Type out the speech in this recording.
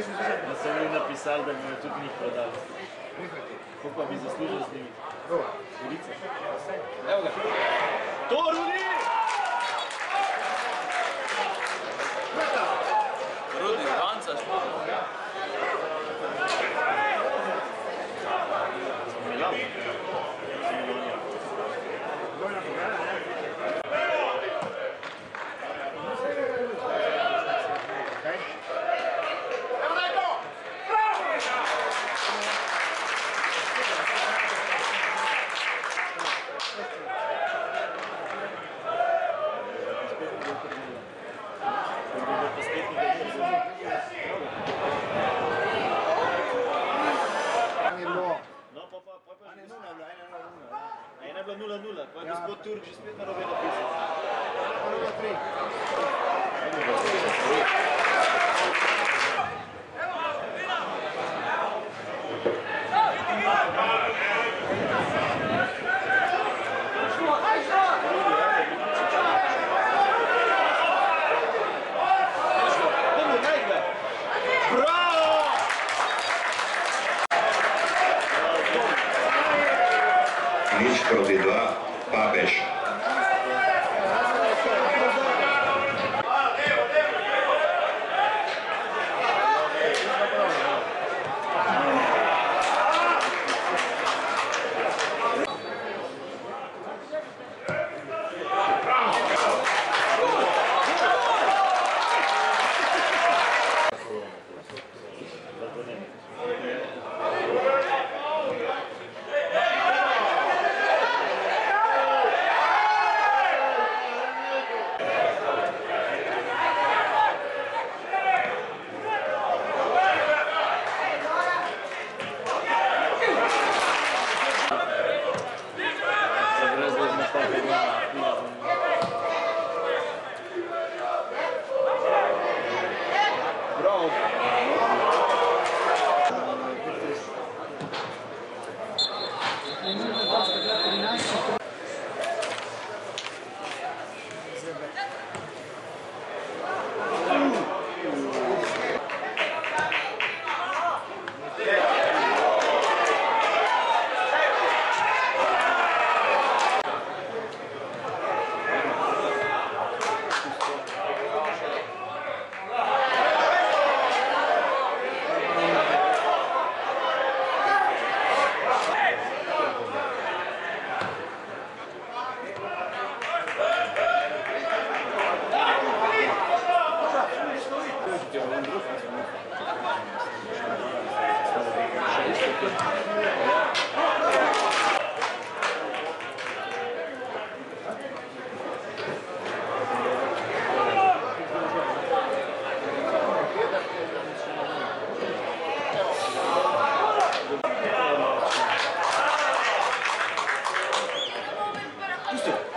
Da so mi napisali, da bi me tudi njih prodali. Kako pa bi zaslužil z njimi? Gorica. Evo ga. To Rudi! Rudi, Vanca šlo. Milan. Ena je bila 0-0, pa je gospod Turk že spet narobe napisal. 0-2, Papež. Pusti!